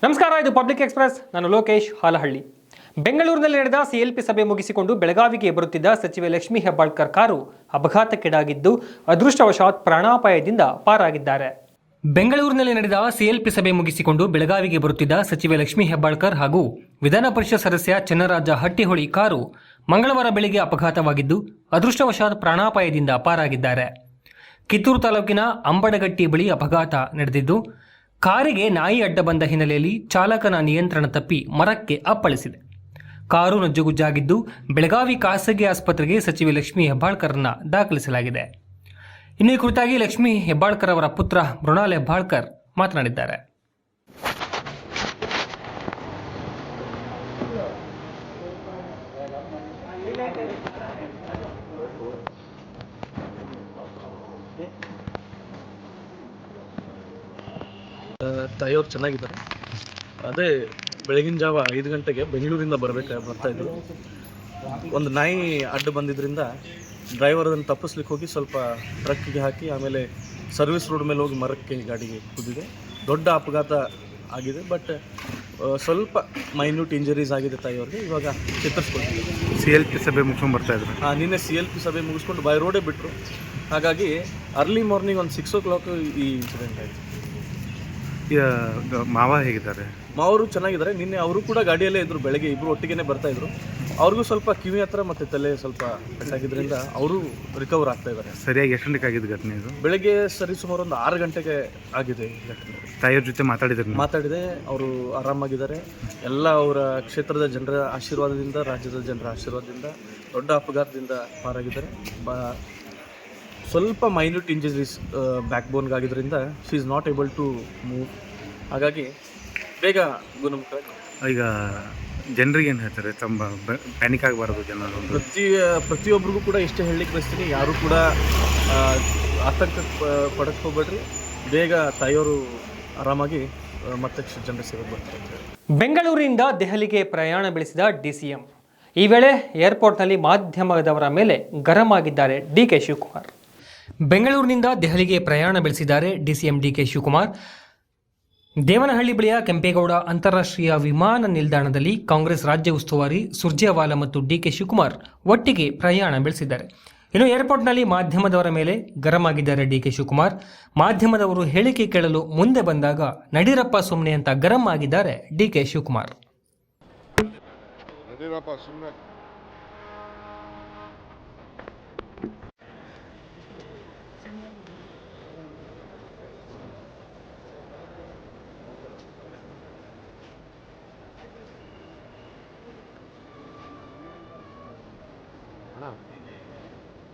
ನಮಸ್ಕಾರ, ಇದು public express. ನಾನು ಲೋಕೇಶ್ ಹಾಲಹಳ್ಳಿ. ಬೆಂಗಳೂರಿನಲ್ಲಿ ನಡೆದ ಸಿಎಲ್ಪಿ ಸಭೆ ಮುಗಿಸಿಕೊಂಡು ಬೆಳಗಾವಿಗೆ ಬರುತ್ತಿದ್ದ ಸಚಿವೆ ಲಕ್ಷ್ಮೀ ಹೆಬ್ಬಾಳ್ಕರ್ ಕಾರು ಅಪಘಾತಕ್ಕೀಡಾಗಿದ್ದು ಅದೃಷ್ಟವಶಾತ್ ಪ್ರಾಣಾಪಾಯದಿಂದ ಪಾರಾಗಿದ್ದಾರೆ. ಬೆಂಗಳೂರಿನಲ್ಲಿ ನಡೆದ ಸಿಎಲ್ಪಿ ಸಭೆ ಮುಗಿಸಿಕೊಂಡು ಬೆಳಗಾವಿಗೆ ಬರುತ್ತಿದ್ದ ಸಚಿವೆ ಲಕ್ಷ್ಮೀ ಹೆಬ್ಬಾಳ್ಕರ್ ಹಾಗೂ ವಿಧಾನ ಪರಿಷತ್ ಸದಸ್ಯ ಚನ್ನರಾಜ ಹಟ್ಟಿಹೊಳಿ ಕಾರು ಮಂಗಳವಾರ ಬೆಳಗ್ಗೆ ಅಪಘಾತವಾಗಿದ್ದು ಅದೃಷ್ಟವಶಾತ್ ಪ್ರಾಣಾಪಾಯದಿಂದ ಪಾರಾಗಿದ್ದಾರೆ. ಕಿತ್ತೂರು ತಾಲೂಕಿನ ಅಂಬಡಗಟ್ಟಿ ಬಳಿ ಅಪಘಾತ ನಡೆದಿದ್ದು ಕಾರಿಗೆ ನಾಯಿ ಅಡ್ಡ ಬಂದ ಹಿನ್ನೆಲೆಯಲ್ಲಿ ಚಾಲಕನ ನಿಯಂತ್ರಣ ತಪ್ಪಿ ಮರಕ್ಕೆ ಅಪ್ಪಳಿಸಿದೆ. ಕಾರು ನಜ್ಜುಗುಜ್ಜಾಗಿದ್ದು ಬೆಳಗಾವಿ ಖಾಸಗಿ ಆಸ್ಪತ್ರೆಗೆ ಸಚಿವೆ ಲಕ್ಷ್ಮೀ ಹೆಬ್ಬಾಳ್ಕರ್ನ ದಾಖಲಿಸಲಾಗಿದೆ. ಇನ್ನು ಈ ಕುರಿತಾಗಿ ಲಕ್ಷ್ಮೀ ಹೆಬ್ಬಾಳ್ಕರ್ ಅವರ ಪುತ್ರ ಮೃಣಾಲ್ ಹೆಬ್ಬಾಳ್ಕರ್ ಮಾತನಾಡಿದ್ದಾರೆ. ತಾಯಿಯವ್ರು ಚೆನ್ನಾಗಿದ್ದಾರೆ. ಅದೇ ಬೆಳಗಿನ ಜಾವ 5 ಗಂಟೆಗೆ ಬೆಂಗಳೂರಿಂದ ಬರ್ತಾಯಿದ್ರು. ಒಂದು ನಾಯಿ ಅಡ್ಡ ಬಂದಿದ್ದರಿಂದ ಡ್ರೈವರ್ ಅದನ್ನು ತಪ್ಪಿಸ್ಲಿಕ್ಕೆ ಹೋಗಿ ಸ್ವಲ್ಪ ಟ್ರಕ್ಕಿಗೆ ಹಾಕಿ ಆಮೇಲೆ ಸರ್ವಿಸ್ ರೋಡ್ ಮೇಲೆ ಹೋಗಿ ಮರಕ್ಕೆ ಗಾಡಿಗೆ ಕುದಿದೆ. ದೊಡ್ಡ ಅಪಘಾತ ಆಗಿದೆ. ಬಟ್ ಸ್ವಲ್ಪ ಮೈನ್ಯೂಟ್ ಇಂಜರೀಸ್ ಆಗಿದೆ ತಾಯಿಯವ್ರಿಗೆ. ಇವಾಗ ಚಿತ್ರಿಸ್ಕೊಳ್ತಿದ್ದಾರೆ. CLP ಸಭೆ ಮುಗಿಸ್ಕೊಂಡು ಬರ್ತಾಯಿದ್ರು. ನಿನ್ನೆ CLP ಸಭೆ ಮುಗಿಸ್ಕೊಂಡು ಬೈ ರೋಡೇ ಬಿಟ್ಟರು. ಹಾಗಾಗಿ ಅರ್ಲಿ ಮಾರ್ನಿಂಗ್ ಒಂದು 6 o'clock ಈ ಇನ್ಸಿಡೆಂಟ್ ಆಯಿತು. ಮಾವ ಹೇಗಿದ್ದಾರೆ? ಮಾವರು ಚೆನ್ನಾಗಿದ್ದಾರೆ. ನಿನ್ನೆ ಅವರು ಕೂಡ ಗಾಡಿಯಲ್ಲೇ ಇದ್ದರು. ಬೆಳಗ್ಗೆ ಇಬ್ಬರು ಒಟ್ಟಿಗೆ ಬರ್ತಾಯಿದ್ರು. ಅವ್ರಿಗೂ ಸ್ವಲ್ಪ ಕಿವಿ ಹತ್ರ ಮತ್ತು ತಲೆ ಸ್ವಲ್ಪ ಪೆಟ್ಟಾಗಿದ್ದರಿಂದ ಅವರು ರಿಕವರ್ ಆಗ್ತಾ ಇದ್ದಾರೆ. ಸರಿಯಾಗಿ ಎಷ್ಟು ಗಂಟೆಗೆ ಆಗಿದ್ದು ಘಟನೆ ಇದು? ಬೆಳಗ್ಗೆ ಸುಮಾರು ಒಂದು 6 ಗಂಟೆಗೆ ಆಗಿದೆ ಘಟನೆ. ತಾಯಿಯವ್ರ ಜೊತೆ ಮಾತಾಡಿದೆ. ಅವರು ಆರಾಮಾಗಿದ್ದಾರೆ. ಎಲ್ಲ ಅವರ ಕ್ಷೇತ್ರದ ಜನರ ಆಶೀರ್ವಾದದಿಂದ, ರಾಜ್ಯದ ಜನರ ಆಶೀರ್ವಾದದಿಂದ ದೊಡ್ಡ ಅಪಘಾತದಿಂದ ಪಾರಾಗಿದ್ದಾರೆ. ಸ್ವಲ್ಪ ಮೈನ್ಯೂಟ್ ಇಂಜರೀಸ್ ಬ್ಯಾಕ್ ಬೋನ್ಗಾಗಿದ್ದರಿಂದ she is not able to move. ಹಾಗಾಗಿ ಬೇಗ ಗುಣಮುಖ. ಈಗ ಜನರಿಗೆ ಏನು ಹೇಳ್ತಾರೆ? ತುಂಬ ಪ್ಯಾನಿಕ್ ಆಗಬಾರದು ಜನರು. ಪ್ರತಿಯೊಬ್ಬರಿಗೂ ಕೂಡ ಇಷ್ಟೇ ಹೇಳಲಿಕ್ಕೆ ಬಯಸ್ತೀನಿ, ಯಾರು ಕೂಡ ಆತಂಕ ಪಡಕ್ಕೆ ಹೋಗ್ಬೇಡ್ರಿ. ಬೇಗ ತಾಯಿಯವರು ಆರಾಮಾಗಿ ಮತ್ತೆ ಜನರ ಸೇವೆಗೆ ಬರ್ತಾರೆ. ಬೆಂಗಳೂರಿನಿಂದ ದೆಹಲಿಗೆ ಪ್ರಯಾಣ ಬೆಳೆಸಿದ DCM. ಈ ವೇಳೆ ಏರ್ಪೋರ್ಟ್ನಲ್ಲಿ ಮಾಧ್ಯಮದವರ ಮೇಲೆ ಗರಂ ಆಗಿದ್ದಾರೆ DK ಶಿವಕುಮಾರ್. ಬೆಂಗಳೂರಿನಿಂದ ದೆಹಲಿಗೆ ಪ್ರಯಾಣ ಬೆಳೆಸಿದ್ದಾರೆ DCM DK ಶಿವಕುಮಾರ್. ದೇವನಹಳ್ಳಿ ಬಳಿಯ ಕೆಂಪೇಗೌಡ ಅಂತಾರಾಷ್ಟ್ರೀಯ ವಿಮಾನ ನಿಲ್ದಾಣದಲ್ಲಿ ಕಾಂಗ್ರೆಸ್ ರಾಜ್ಯ ಉಸ್ತುವಾರಿ ಸುರ್ಜೇವಾಲಾ ಮತ್ತು DK ಶಿವಕುಮಾರ್ ಒಟ್ಟಿಗೆ ಪ್ರಯಾಣ ಬೆಳೆಸಿದ್ದಾರೆ. ಇನ್ನು ಏರ್ಪೋರ್ಟ್ನಲ್ಲಿ ಮಾಧ್ಯಮದವರ ಮೇಲೆ ಗರಂ ಆಗಿದ್ದಾರೆ DK ಶಿವಕುಮಾರ್. ಮಾಧ್ಯಮದವರು ಹೇಳಿಕೆ ಕೇಳಲು ಮುಂದೆ ಬಂದಾಗ ನಡೀರಪ್ಪ ಸುಮ್ಮನೆ ಅಂತ ಗರಂ ಆಗಿದ್ದಾರೆ DK ಶಿವಕುಮಾರ್.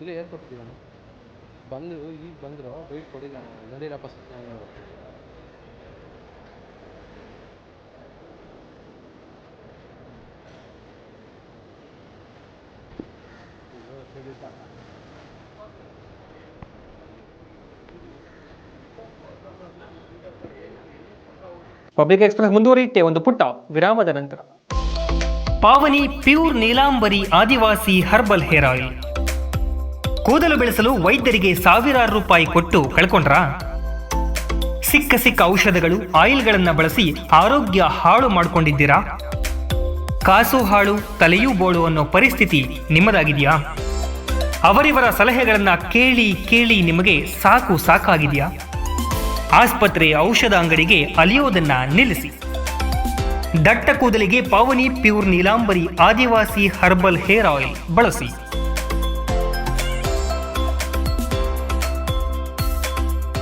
ಇಲ್ಲಿ ಏರ್ಪೋರ್ಟ್ ಬಂದರು, ಈಗ ಬಂದರು, ವೆಯ್ಟ್ ಕೊಡಿ, ನಡೀರಪ್ಪ ಪಬ್ಲಿಕ್ ಎಕ್ಸ್‌ಪ್ರೆಸ್ ಮುಂದುವರಿಯುತ್ತೆ ಒಂದು ಪುಟ್ಟ ವಿರಾಮದ ನಂತರ. ಪಾವನಿ pure Neelambari Adivasi herbal hair oil. ಕೂದಲು ಬೆಳೆಸಲು ವೈದ್ಯರಿಗೆ ಸಾವಿರಾರು ರೂಪಾಯಿ ಕೊಟ್ಟು ಕಳ್ಕೊಂಡ್ರಾ? ಸಿಕ್ಕ ಔಷಧಗಳು, ಆಯಿಲ್ಗಳನ್ನು ಬಳಸಿ ಆರೋಗ್ಯ ಹಾಳು ಮಾಡ್ಕೊಂಡಿದ್ದೀರಾ? ಕಾಸು ಹಾಳು, ತಲೆಯೂ ಬೋಳು ಅನ್ನೋ ಪರಿಸ್ಥಿತಿ ನಿಮ್ಮದಾಗಿದೆಯಾ? ಅವರಿವರ ಸಲಹೆಗಳನ್ನ ಕೇಳಿ ನಿಮಗೆ ಸಾಕಾಗಿದೆಯಾ? ಆಸ್ಪತ್ರೆ, ಔಷಧ ಅಂಗಡಿಗೆ ಅಲಿಯೋದನ್ನ ನಿಲ್ಲಿಸಿ. ದಟ್ಟ ಕೂದಲಿಗೆ Pavani pure Neelambari Adivasi herbal hair oil ಬಳಸಿ.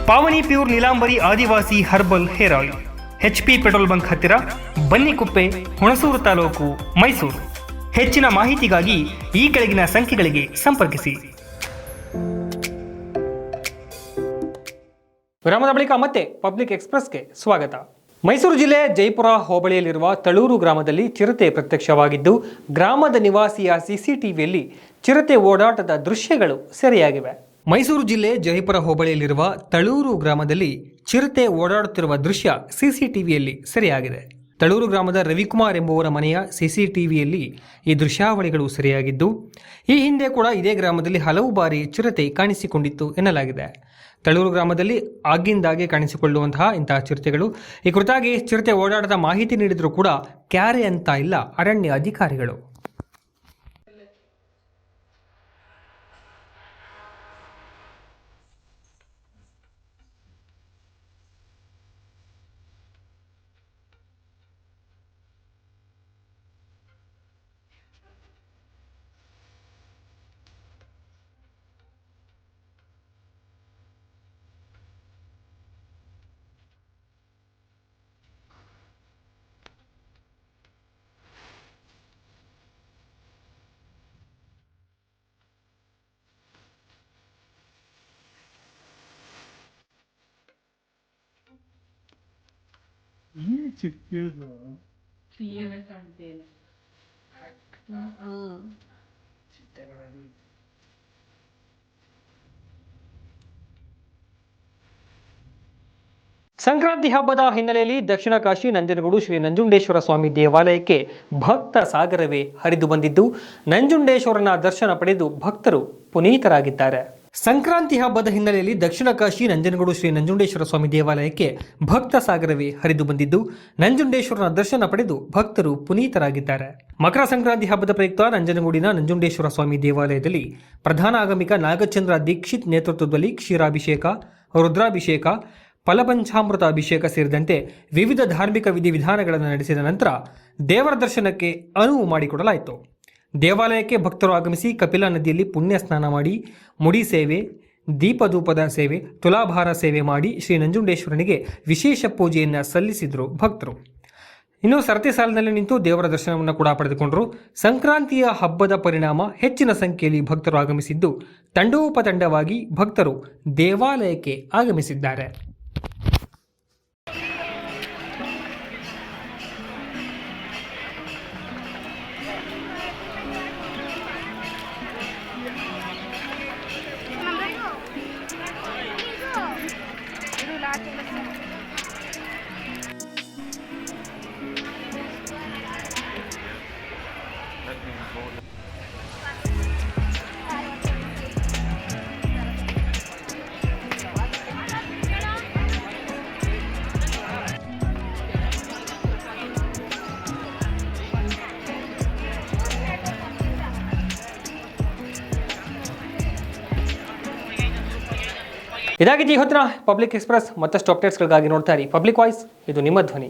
Pavani pure Neelambari Adivasi herbal hair oil, HP petrol bunk ಹತ್ತಿರ, ಬನ್ನಿಕುಪ್ಪೆ, ಹುಣಸೂರು ತಾಲೂಕು, ಮೈಸೂರು. ಹೆಚ್ಚಿನ ಮಾಹಿತಿಗಾಗಿ ಈ ಕೆಳಗಿನ ಸಂಖ್ಯೆಗಳಿಗೆ ಸಂಪರ್ಕಿಸಿ. ವಿರಾಮದ ಬಳಿಕ ಮತ್ತೆ ಪಬ್ಲಿಕ್ ಎಕ್ಸ್‌ಪ್ರೆಸ್ಗೆ ಸ್ವಾಗತ. ಮೈಸೂರು ಜಿಲ್ಲೆ ಜೈಪುರ ಹೋಬಳಿಯಲ್ಲಿರುವ ತಳೂರು ಗ್ರಾಮದಲ್ಲಿ ಚಿರತೆ ಪ್ರತ್ಯಕ್ಷವಾಗಿದ್ದು ಗ್ರಾಮದ ನಿವಾಸಿಯ CCTVಯಲ್ಲಿ ಚಿರತೆ ಓಡಾಟದ ದೃಶ್ಯಗಳು ಸೆರೆಯಾಗಿವೆ. ಮೈಸೂರು ಜಿಲ್ಲೆ ಜೈಪುರ ಹೋಬಳಿಯಲ್ಲಿರುವ ತಳೂರು ಗ್ರಾಮದಲ್ಲಿ ಚಿರತೆ ಓಡಾಡುತ್ತಿರುವ ದೃಶ್ಯ CCTVಯಲ್ಲಿ ಸೆರೆಯಾಗಿದೆ. ತಳೂರು ಗ್ರಾಮದ ರವಿಕುಮಾರ್ ಎಂಬುವರ ಮನೆಯ CCTVಯಲ್ಲಿ ಈ ದೃಶ್ಯಾವಳಿಗಳು ಸೆರೆಯಾಗಿದ್ದು ಈ ಹಿಂದೆ ಕೂಡ ಇದೇ ಗ್ರಾಮದಲ್ಲಿ ಹಲವು ಬಾರಿ ಚಿರತೆ ಕಾಣಿಸಿಕೊಂಡಿತ್ತು ಎನ್ನಲಾಗಿದೆ. ತಳೂರು ಗ್ರಾಮದಲ್ಲಿ ಆಗಿಂದಾಗೆ ಕಾಣಿಸಿಕೊಳ್ಳುವಂತಹ ಇಂತಹ ಚಿರತೆಗಳು. ಈ ಕುರಿತಾಗಿ ಚಿರತೆ ಓಡಾಟದ ಮಾಹಿತಿ ನೀಡಿದರೂ ಕೂಡ ಕ್ಯಾರೆ ಅಂತ ಇಲ್ಲ ಅರಣ್ಯ ಅಧಿಕಾರಿಗಳು. ಸಂಕ್ರಾಂತಿ ಹಬ್ಬದ ಹಿನ್ನೆಲೆಯಲ್ಲಿ ದಕ್ಷಿಣ ಕಾಶಿ ನಂಜನಗೂಡು ಶ್ರೀ ನಂಜುಂಡೇಶ್ವರ ಸ್ವಾಮಿ ದೇವಾಲಯಕ್ಕೆ ಭಕ್ತ ಸಾಗರವೇ ಹರಿದು ಬಂದಿದ್ದು ನಂಜುಂಡೇಶ್ವರನ ದರ್ಶನ ಪಡೆದು ಭಕ್ತರು ಪುನೀತರಾಗಿದ್ದಾರೆ. ಸಂಕ್ರಾಂತಿ ಹಬ್ಬದ ಹಿನ್ನೆಲೆಯಲ್ಲಿ ದಕ್ಷಿಣ ಕಾಶಿ ನಂಜನಗೂಡು ಶ್ರೀ ನಂಜುಂಡೇಶ್ವರ ಸ್ವಾಮಿ ದೇವಾಲಯಕ್ಕೆ ಭಕ್ತ ಸಾಗರವೇ ಹರಿದು ಬಂದಿದ್ದು ನಂಜುಂಡೇಶ್ವರನ ದರ್ಶನ ಪಡೆದು ಭಕ್ತರು ಪುನೀತರಾಗಿದ್ದಾರೆ. ಮಕರ ಸಂಕ್ರಾಂತಿ ಹಬ್ಬದ ಪ್ರಯುಕ್ತ ನಂಜನಗೂಡಿನ ನಂಜುಂಡೇಶ್ವರ ಸ್ವಾಮಿ ದೇವಾಲಯದಲ್ಲಿ ಪ್ರಧಾನ ಆಗಮಿಕ ನಾಗಚಂದ್ರ ದೀಕ್ಷಿತ್ ನೇತೃತ್ವದಲ್ಲಿ ಕ್ಷೀರಾಭಿಷೇಕ, ರುದ್ರಾಭಿಷೇಕ, ಫಲಪಂಚಾಮೃತ ಅಭಿಷೇಕ ಸೇರಿದಂತೆ ವಿವಿಧ ಧಾರ್ಮಿಕ ವಿಧಿವಿಧಾನಗಳನ್ನು ನಡೆಸಿದ ನಂತರ ದೇವರ ದರ್ಶನಕ್ಕೆ ಅನುವು ಮಾಡಿಕೊಡಲಾಯಿತು. ದೇವಾಲಯಕ್ಕೆ ಭಕ್ತರು ಆಗಮಿಸಿ ಕಪಿಲಾ ನದಿಯಲ್ಲಿ ಪುಣ್ಯ ಸ್ನಾನ ಮಾಡಿ ಮುಡಿ ಸೇವೆ, ದೀಪಧೂಪದ ಸೇವೆ, ತುಲಾಭಾರ ಸೇವೆ ಮಾಡಿ ಶ್ರೀ ನಂಜುಂಡೇಶ್ವರನಿಗೆ ವಿಶೇಷ ಪೂಜೆಯನ್ನು ಸಲ್ಲಿಸಿದರು ಭಕ್ತರು. ಇನ್ನು ಸರತಿ ಸಾಲಿನಲ್ಲಿ ನಿಂತು ದೇವರ ದರ್ಶನವನ್ನು ಕೂಡ ಪಡೆದುಕೊಂಡರು. ಸಂಕ್ರಾಂತಿಯ ಹಬ್ಬದ ಪರಿಣಾಮ ಹೆಚ್ಚಿನ ಸಂಖ್ಯೆಯಲ್ಲಿ ಭಕ್ತರು ಆಗಮಿಸಿದ್ದು ತಂಡೋಪತಂಡವಾಗಿ ಭಕ್ತರು ದೇವಾಲಯಕ್ಕೆ ಆಗಮಿಸಿದ್ದಾರೆ. ಇದಾಗಿದೆ ಈ ಹೊತ್ತಿನ ಪಬ್ಲಿಕ್ ಎಕ್ಸ್ಪ್ರೆಸ್. ಮತ್ತಷ್ಟು ಅಪ್ಡೇಟ್ಸ್ಗಳಿಗಾಗಿ ನೋಡ್ತಾ ಇರಿ ಪಬ್ಲಿಕ್ ವಾಯ್ಸ್, ಇದು ನಿಮ್ಮ ಧ್ವನಿ.